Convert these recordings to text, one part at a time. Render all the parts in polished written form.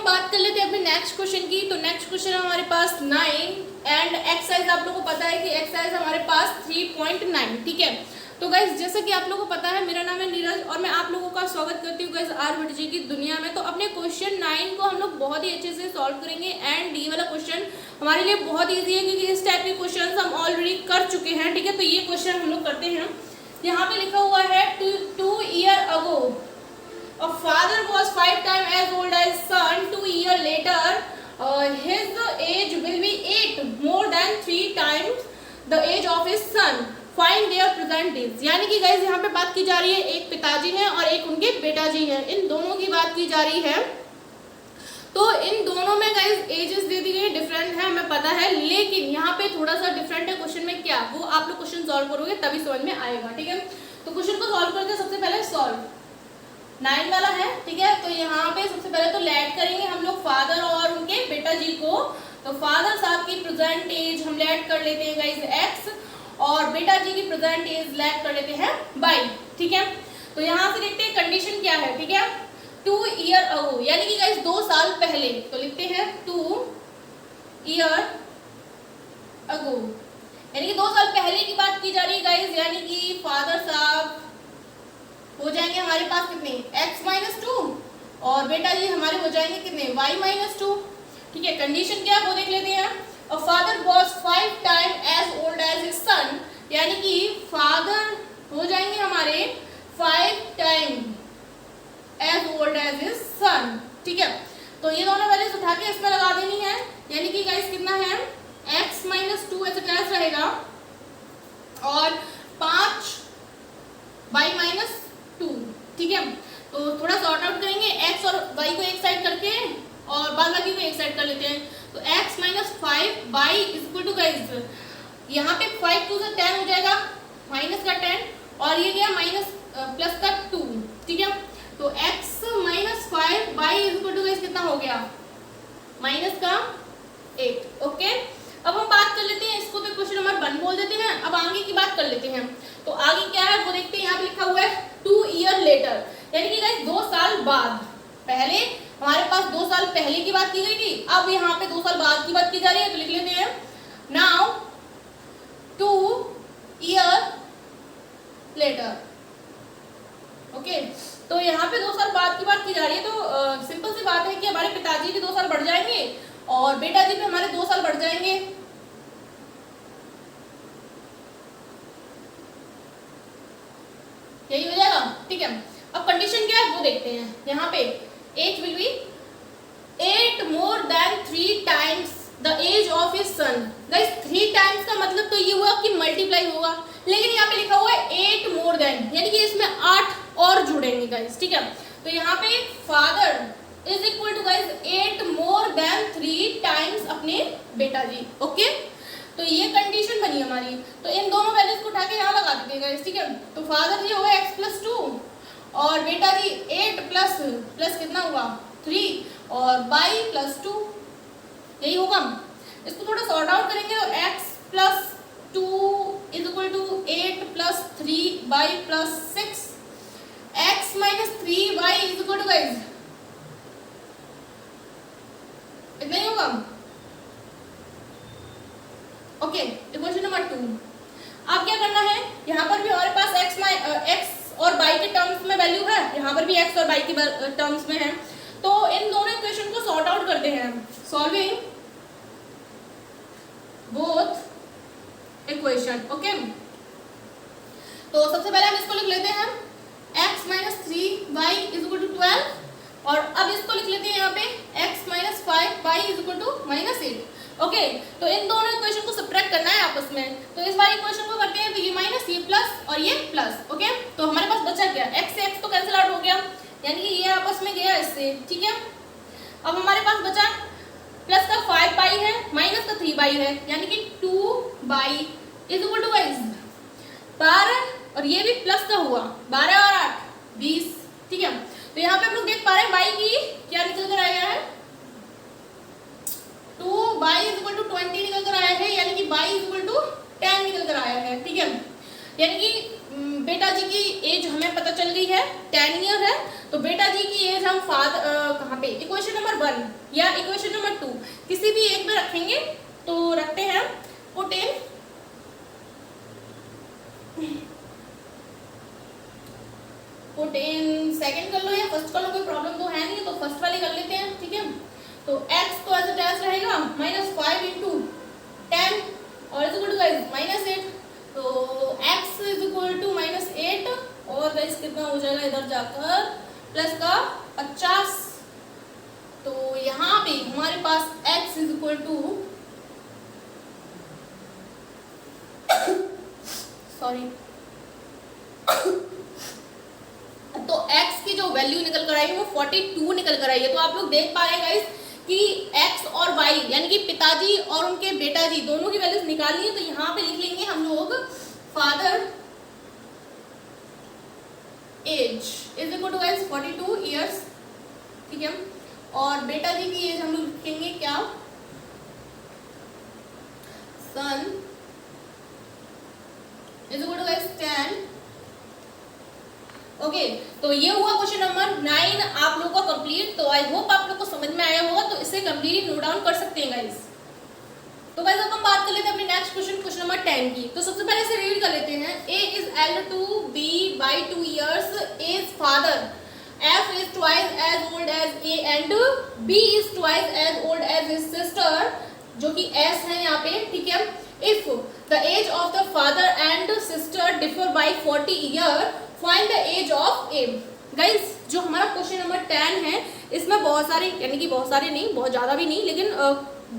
हम बात कर लेते हैं अपने नेक्स्ट क्वेश्चन की। तो नेक्स्ट क्वेश्चन है हमारे पास 9 एंड एक्सरसाइज आप लोगों को पता है कि एक्सरसाइज हमारे पास 3.9। ठीक है, तो गाइज जैसा कि आप लोगों को पता है मेरा नाम है नीरज और मैं आप लोगों का स्वागत करती हूँ गाइज आर्यभट्ट की दुनिया में। तो अपने क्वेश्चन 9 को हम लोग बहुत ही अच्छे से सॉल्व करेंगे एंड ये वाला क्वेश्चन हमारे लिए बहुत ईजी है क्योंकि इस टाइप के क्वेश्चन हम ऑलरेडी कर चुके हैं। ठीक है, तो ये क्वेश्चन हम लोग करते हैं। यहाँ पे लिखा हुआ है 2 years ago a father was 5 times as old as son. 2 years later his age will be 8 more than 3 times the age of his son. Find their present age. यानी कि गाइज यहाँ पे बात की जा रही है, एक पिताजी हैं और एक उनके बेटाजी हैं, इन दोनों की बात की जा रही है। तो इन दोनों में गाइज एजेस दे दी गई डिफरेंट है, हमें पता है, लेकिन यहाँ पे थोड़ा सा डिफरेंट है क्वेश्चन में। क्या वो आप लोग क्वेश्चन सॉल्व करोगे तभी समझ में आएगा। ठीक है, तो क्वेश्चन को सॉल्व करते हैं। सबसे पहले सॉल्व 9 वाला है। ठीक है, तो यहाँ पे सबसे पहले तो लेट करेंगे हम लोग फादर और उनके बेटा जी को। तो फादर साहब की प्रेजेंट एज हम लेट कर लेते हैं गाइज x और बेटा जी की प्रेजेंट एज लेट कर लेते हैं y। ठीक है, तो यहाँ से देखते हैं कंडीशन क्या है। ठीक है, 2 years ago यानी कि गाइज 2 साल पहले, तो लिखते हैं 2 years ago यानी कि 2 साल पहले की बात की जा रही है गाइज। यानी कि फादर साहब हो जाएंगे हमारे पास कितने x-2 और बेटा जी हमारे हो जाएंगे कितने y-2। ठीक है, कंडीशन क्या है वो देख लेते हैं। A father was 5 time as old as his son यानी कि फादर हो जाएंगे हमारे 5 time as old as his son. ठीक है, तो ये दोनों वैल्यूज उठा के इसमें लगा देनी है। यानी कि गाइस कितना है x-2 ऐसे कैसे रहेगा और 5 y-2। ठीक है, तो थोड़ा सॉर्ट आउट करेंगे, x और y को एक साइड करके और बाद बाकी को एक साइड कर लेते हैं। तो x - 5 y equal to guys यहाँ पे 5 2 से 10 हो जाएगा, माइनस का 10 और ये गया माइनस प्लस का 2। ठीक है, तो x - 5 y equal to guys कितना हो गया माइनस का 8। ओके, अब हम बात कर लेते हैं इसको, तो क्वेश्चन नंबर 1 बोल देते हैं। अब आगे की बात कर लेते हैं। तो आगे क्या है वो देखते हैं। यहाँ पे लिखा हुआ है 2 years later यानी कि गाइस 2 साल बाद। पहले हमारे पास 2 साल पहले की बात की गई थी, अब यहाँ पे 2 साल बाद की बात की जा रही है। तो लिख लेते हैं नाउ 2 years later। ओके, तो यहाँ पे 2 साल बाद की बात की जा रही है। तो सिंपल सी बात है कि हमारे पिताजी भी 2 साल बढ़ जाएंगे और बेटा जी भी हमारे 2 साल बढ़ जाएंगे। यही हो जाएगा। ठीक है, अब कंडीशन क्या है वो देखते हैं। यहाँ पे age will be 8 more than 3 times the age of his son। Guys 3 times का मतलब तो ये हुआ कि मल्टीप्लाई होगा, लेकिन यहाँ पे लिखा हुआ है 8 more than यानी कि इसमें 8 और जुड़ेंगे गाइस। ठीक है, तो यहाँ पे father is equal to guys 8 more than 3 times अपने बेटा जी। ओके, तो ये कंडीशन बनी हमारी। तो इन दोनों वैल्यूज को उठा के यहाँ लगा देते हैं गाइस। ठीक है, तो फादर जी होगा x+2 और बेटा जी 8 प्लस कितना हुआ 3 और y+2 यही होगा। इसको थोड़ा सॉर्ट आउट करेंगे तो x+2 is equal to 8 + 3y + 6 x - 3y is equal to guys इतना ही होगा। Okay, equation number 2। अब क्या करना है, यहाँ पर भी हमारे पास x और y के टर्म्स में वैल्यू है, यहाँ पर भी x और y की टर्म्स में है। तो इन दोनों इक्वेशन को सॉर्ट आउट करते हैं। Solving both equation. ओके, तो सबसे पहले हम इसको लिख लेते हैं x - 3y is equal to 12 और अब इसको लिख लेते हैं यहाँ पे x - 5y is equal to -8। Okay, तो इन दोनों इक्वेशन को सब्ट्रैक्ट करना है आपस में। तो इस बार इक्वेशन को करते हैं तो ये माइनस ये प्लस और ये प्लस। ओके, तो हमारे पास बचा क्या x से x तो कैंसिल आउट हो गया यानी कि ये आपस में गया इससे। ठीक है, अब हमारे पास बचा प्लस का 5y है माइनस का 3y है यानी कि 2y is equal to guys 12 और ये भी प्लस का हुआ 12 और 8 20। ठीक है, तो यहाँ पे हम लोग देख पा रहे हैं y की क्या निकल कर आया है 2y इज इक्वल टू 20 निकल कर आया है यानी कि y इज इक्वल टू 10 निकल कर आया है। ठीक है, यानी कि बेटा जी की एज हमें पता चल गई है 10 ईयर है। तो बेटा जी की एज हम कहाँ पे इक्वेशन नंबर 1 या इक्वेशन नंबर 2 किसी भी एक में रखेंगे तो रखते हैं पुट इन सेकंड कर लो या फर्स्ट कर लो, कोई प्रॉब्लम तो है नहीं, तो फर्स्ट वाली कर लेते हैं, ठीक है। तो x तो एज इट इज रहेगा -5 इंटू 10 और इज इक्वल टू गाइस -8, तो x इज इक्वल टू -8 और गाइस कितना हो जाएगा इधर जाकर प्लस का 50, तो यहाँ पे हमारे पास x is equal to sorry तो x की जो वैल्यू निकल कर आई है वो 42 निकल कर आई है। तो आप लोग देख पा रहे हैं गाइस कि x और y यानी कि पिताजी और उनके बेटाजी दोनों की वैल्यूज निकालनी है, तो यहाँ पे लिख लेंगे हम लोग father age is equal to guys 42 years, ठीक है, और बेटाजी की एज हम लोग लिखेंगे क्या, sum is equal to guys 10। Okay, तो ये हुआ क्वेश्चन नंबर 9 आप लोगों का कंप्लीट। तो आई होप आप लोग को समझ में आया होगा, तो इसे कंप्लीटली नोट डाउन कर सकते हैं गाइस। तो गाइस अब हम बात कर लेते हैं अपने नेक्स्ट क्वेश्चन नंबर 10 की। तो सबसे पहले इसे रीड कर लेते हैं। A is elder to B by 2 years, is father, F is twice as old as A and B is twice as old as his sister, जो कि S है यहाँ पे, ठीक है। If the age of the father and sister differ by 40 years, find the age of A. Guys जो हमारा question number 10 है इसमें बहुत सारे यानी कि बहुत सारे नहीं, बहुत ज़्यादा भी नहीं, लेकिन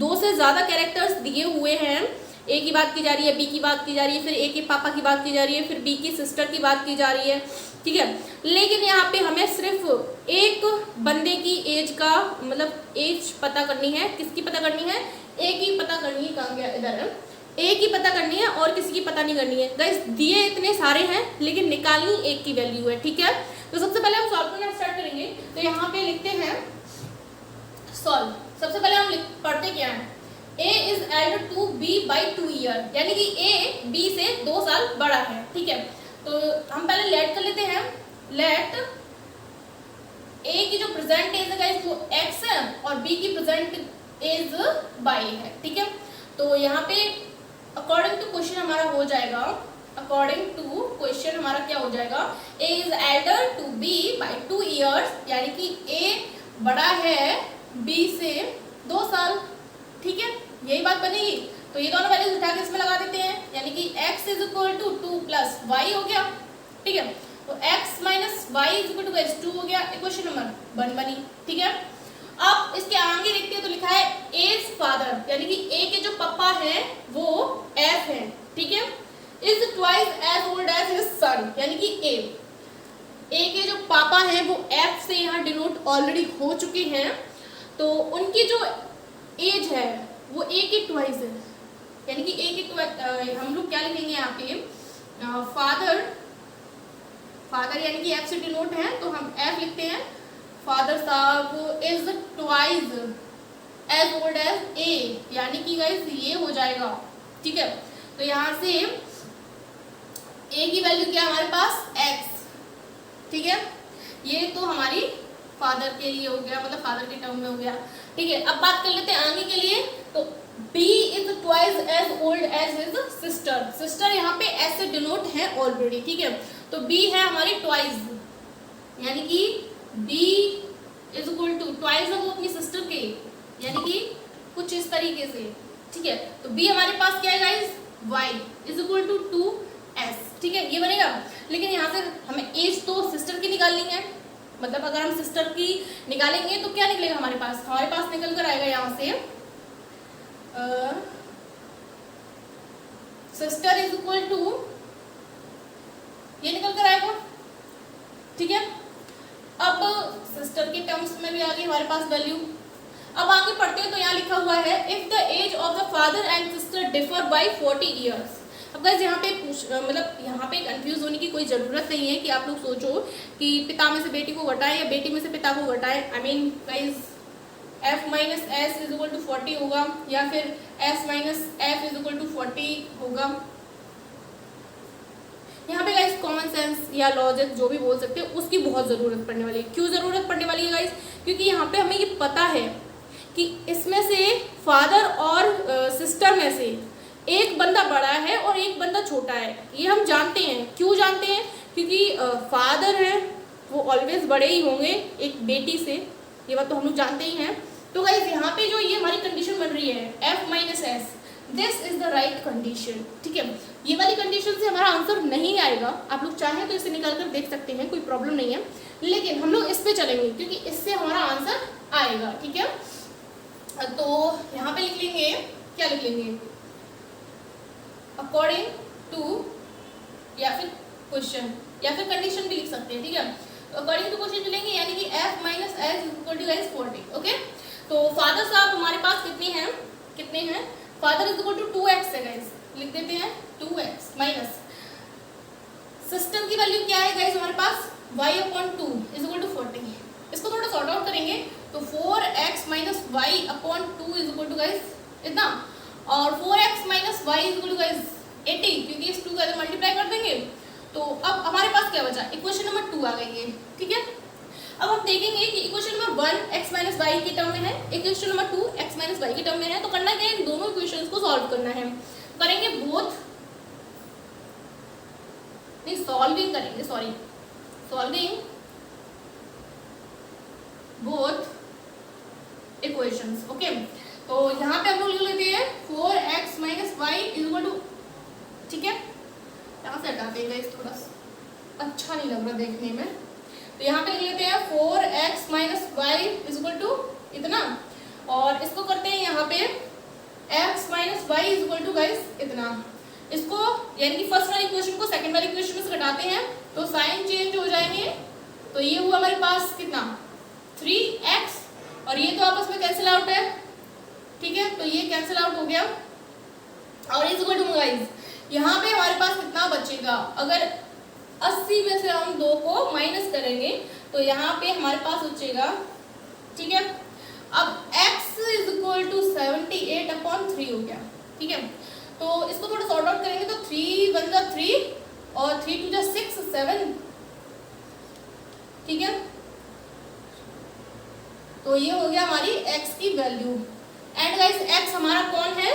2 से ज़्यादा कैरेक्टर्स दिए हुए हैं। ए की बात की जा रही है, बी की बात की जा रही है, फिर ए के पापा की बात की जा रही है, फिर बी की सिस्टर की बात की जा रही है, ठीक है। लेकिन यहाँ पे हमें सिर्फ एक बंदे की एज का मतलब एज पता करनी है। किसकी पता करनी है? ए की पता करनी है। कहाँ गया? इधर है। ए की पता करनी है और किसी की पता नहीं करनी है। गाइस दिए इतने सारे हैं लेकिन निकालनी एक की वैल्यू है, ठीक है। तो सबसे पहले हम सॉल्व करना स्टार्ट करेंगे। तो यहाँ पे लिखते हैं सॉल्व। सबसे पहले हम पढ़ते क्या है, A is elder to B by 2 year, यानी कि ए बी से 2 साल बड़ा है, ठीक है। तो हम पहले लेट कर लेते हैं। लेट ए की जो प्रेजेंट एज है गाइस वो x है और बी की प्रेजेंट एज y है, ठीक है। तो यहाँ पे अकॉर्डिंग टू क्वेश्चन हमारा हो जाएगा, अकॉर्डिंग टू क्वेश्चन हमारा क्या हो जाएगा, A is elder to B by 2 years, यानी कि ए बड़ा है बी से 2 साल, ठीक है। यही बात बनेगी। तो ये दोनों वैल्यूज उठा के इसमें लगा देते हैं, यानी कि x is equal to 2 plus Y हो गया, ठीक है। तो x minus Y is equal to 2 हो गया, इक्वेशन नंबर 1 बनी, ठीक है। अब इसके आगे देखते हैं तो लिखा है एज फादर, यानी कि ए के जो पापा हैं वो एफ है, ठीक है। Is twice as old as his son, यानी कि ए के जो पापा हैं वो एफ से यहाँ डिनोट ऑलरेडी हो चुके हैं, तो उनकी जो एज है वो ए के ट्वाइस है, यानी कि ए के हम लोग क्या लिखेंगे यहाँ पे, फादर, फादर यानी कि एफ से डिनोट है तो हम एफ लिखते हैं। फादर साहब is twice as old as A, यानी कि गाइस ये हो जाएगा, ठीक है। तो यहाँ से ए की वैल्यू क्या है हमारे पास x, ठीक है। ये तो हमारी फादर के लिए हो गया, मतलब फादर के टर्म में हो गया, ठीक है। अब बात कर लेते हैं आगे के लिए। तो B is twice as old as his sister, sister यहाँ पे S से डिनोट है ऑलरेडी, ठीक है। तो B है हमारी ट्वाइस, यानी कि B is equal to twice है वो अपनी सिस्टर के, यानी कि कुछ इस तरीके से, ठीक है। तो B हमारे पास क्या है guys, Y is equal to 2S, ठीक है, ये बनेगा। लेकिन यहाँ से हमें एज तो सिस्टर की निकालनी है, मतलब अगर हम सिस्टर की निकालेंगे तो क्या निकलेगा हमारे पास निकल कर आएगा यहाँ से सिस्टर इज इक्वल टू, ये निकल कर आएगा, ठीक है। अब सिस्टर के टर्म्स में भी आ गई हमारे पास वैल्यू। अब आगे पढ़ते हैं तो यहाँ लिखा हुआ है if the age of the father and sister differ by 40 years. अब गाइस यहाँ पे मतलब यहाँ पे कंफ्यूज होने की कोई ज़रूरत नहीं है कि आप लोग सोचो कि पिता में से बेटी को घटाएं या बेटी में से पिता को घटाएं। I mean guys f minus S is equal to 40 होगा या फिर s minus F is equal to 40 होगा। यहाँ पे गाइस कॉमन सेंस या लॉजिक जो भी बोल सकते हैं उसकी बहुत ज़रूरत पड़ने वाली है। क्यों ज़रूरत पड़ने वाली है गाइस? क्योंकि यहाँ पे हमें ये पता है कि इसमें से फादर और सिस्टर में से एक बंदा बड़ा है और एक बंदा छोटा है। ये हम जानते हैं। क्यों जानते हैं? क्योंकि फादर है वो ऑलवेज बड़े ही होंगे एक बेटी से, ये बात तो हम लोग जानते ही हैं। तो गाइस यहाँ पे जो ये हमारी कंडीशन बन रही है f minus S, this is the right condition. ठीक है, ये वाली कंडीशन से हमारा आंसर नहीं आएगा। आप लोग चाहें तो इसे निकाल कर देख सकते हैं, कोई प्रॉब्लम नहीं है, लेकिन हम लोग इस पे चलेंगे क्योंकि इससे हमारा आंसर आएगा। ठीक है, तो यहाँ पे लिख लेंगे, क्या लिख लेंगे? अकॉर्डिंग टू, या फिर क्वेश्चन, या फिर कंडीशन भी लिख सकते हैं। ठीक है, तो अकॉर्डिंग टू क्वेश्चन चलेंगे, यानी कि f minus S equal to guys 40। Okay, तो फादर साहब हमारे पास कितने हैं? Father is equal to 2x है गाइस, लिख देते हैं 2x माइनस सिस्टम की वैल्यू क्या है गाइस हमारे पास? y upon 2 is equal to 40। इसको थोड़ा सॉर्ट आउट करेंगे तो 4x minus Y upon 2 is equal to guys इतना, और 4x minus Y is equal to guys 80, क्योंकि इस 2 का अगर मल्टीप्लाई कर देंगे तो अब हमारे पास क्या बचा? इक्वेशन नंबर 2 आ गई है। ठीक है, अब हम देखेंगे कि equation number 1 x minus Y के टर्म में है, equation number 2 x minus Y के टर्म में है। तो करना क्या है? इन दोनों इक्वेशंस को सॉल्व करना है। करेंगे बोथ, नहीं सॉल्विंग करेंगे, sorry, solving both equations. Okay, तो यहाँ पे हम लोग लिख लेते हैं 4x minus Y is equal to, ठीक है, यहाँ से हटा देंगे, इस थोड़ा अच्छा नहीं लग रहा देखने में, तो यहाँ पे लिख लेते हैं 4x minus Y is equal to इतना, और इसको करते हैं यहाँ पे x minus Y is equal to guys इतना। इसको यानी कि फर्स्ट वाली इक्वेशन को सेकंड वाली इक्वेशन में से घटाते हैं तो साइन चेंज हो जाएंगे, तो ये हुआ हमारे पास कितना? 3x, और ये तो आपस में कैंसिल आउट है। ठीक है, तो ये कैंसिल आउट हो गया, और इज इक्वल टू गाइस यहाँ पे हमारे पास कितना बचेगा? अगर 80 में से हम 2 को माइनस करेंगे तो यहाँ पे हमारे पास बचेगा। ठीक है, अब x is equal to 78 upon 3 हो गया। ठीक है, तो इसको थोड़ा सॉर्ट आउट करेंगे तो 3 1 जा 3 और 3 2 जा 6 7। ठीक है, तो ये हो गया हमारी x की वैल्यू। एंड गाइस x हमारा कौन है?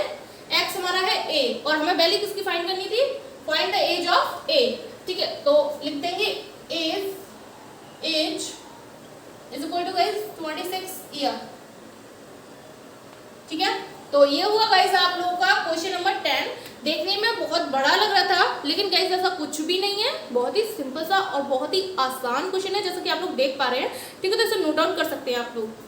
x हमारा है a, और हमें वैल्यू किसकी फाइंड करनी थी? Find the age of a। ठीक है, तो लिख देंगे age is equal to guys 26 year. ठीक है, तो ये हुआ गाइस आप लोगों का क्वेश्चन नंबर 10। देखने में बहुत बड़ा लग रहा था, लेकिन गाइस ऐसा कुछ भी नहीं है, बहुत ही सिंपल सा और बहुत ही आसान क्वेश्चन है, जैसा कि आप लोग देख पा रहे हैं। ठीक है, तो इसे नोट डाउन कर सकते हैं आप लोग।